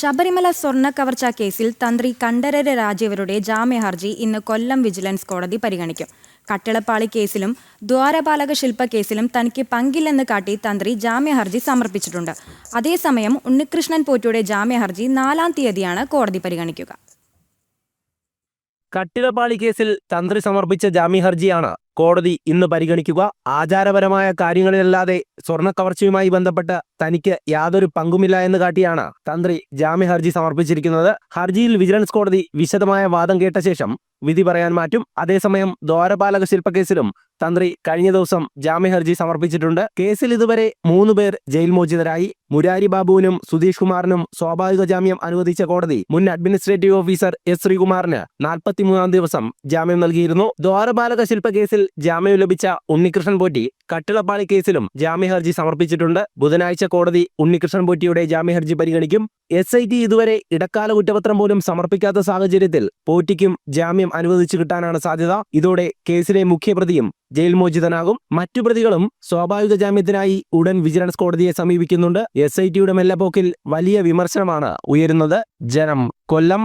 ശബരിമല സ്വർണ്ണക്കവർച്ചാ കേസിൽ തന്ത്രി കണ്ഠരര് രാജീവരുടെ ജാമ്യഹർജി ഇന്ന് കൊല്ലം വിജിലൻസ് കോടതി പരിഗണിക്കും. കട്ടിളപ്പാളി കേസിലും ദ്വാരപാലക ശില്പ കേസിലും തനിക്ക് പങ്കില്ലെന്ന് കാട്ടി തന്ത്രി ജാമ്യഹർജി സമർപ്പിച്ചിട്ടുണ്ട്. അതേസമയം ഉണ്ണികൃഷ്ണൻ പോറ്റിയുടെ ജാമ്യഹർജി 4-ാം തീയതിയാണ് കോടതി പരിഗണിക്കുക. കട്ടിളപ്പാളി കേസിൽ തന്ത്രി സമർപ്പിച്ച ജാമ്യഹർജിയാണ് കോടതി ഇന്ന് പരിഗണിക്കുക. ആചാരപരമായ കാര്യങ്ങളിലല്ലാതെ സ്വർണ്ണക്കവർച്ചയുമായി ബന്ധപ്പെട്ട് തനിക്ക് യാതൊരു പങ്കുമില്ല എന്ന് കാട്ടിയാണ് തന്ത്രി ജാമ്യഹർജി സമർപ്പിച്ചിരിക്കുന്നത്. ഹർജിയിൽ വിജിലൻസ് കോടതി വിശദമായ വാദം കേട്ട ശേഷം വിധി പറയാൻ മാറ്റും. അതേസമയം ദ്വാരപാലക ശില്പക്കേസിലും തന്ത്രി കഴിഞ്ഞ ദിവസം ജാമ്യഹർജി സമർപ്പിച്ചിട്ടുണ്ട്. കേസിൽ ഇതുവരെ 3 പേർ ജയിൽ മോചിതരായി. മുരാരി ബാബുവിനും സുധീഷ് കുമാറിനും സ്വാഭാവിക ജാമ്യം അനുവദിച്ച കോടതി മുൻ അഡ്മിനിസ്ട്രേറ്റീവ് ഓഫീസർ എസ് ശ്രീകുമാറിന് 43-ാം ദിവസം ജാമ്യം നൽകിയിരുന്നു. ദ്വാരപാലക ശില്പ കേസിൽ ജാമ്യം ലഭിച്ച ഉണ്ണികൃഷ്ണൻ പോറ്റി കട്ടിളപ്പാളി കേസിലും ജാമ്യഹർജി സമർപ്പിച്ചിട്ടുണ്ട്. ബുധനാഴ്ച കോടതി ഉണ്ണികൃഷ്ണൻ പോറ്റിയുടെ ജാമ്യഹർജി പരിഗണിക്കും. SIT ഇതുവരെ ഇടക്കാല കുറ്റപത്രം പോലും സമർപ്പിക്കാത്ത സാഹചര്യത്തിൽ പോറ്റിക്കും ജാമ്യം അനുവദിച്ചു കിട്ടാനാണ് സാധ്യത. ഇതോടെ കേസിലെ മുഖ്യപ്രതിയും ജയിൽ മോചിതനാകും. മറ്റു പ്രതികളും സ്വാഭാവിക ജാമ്യത്തിനായി ഉടൻ വിജിലൻസ് കോടതിയെ സമീപിക്കുന്നുണ്ട്. SITയുടെ മെല്ലെപ്പോക്കിൽ വലിയ വിമർശനമാണ് ഉയരുന്നത്. ജനം, കൊല്ലം.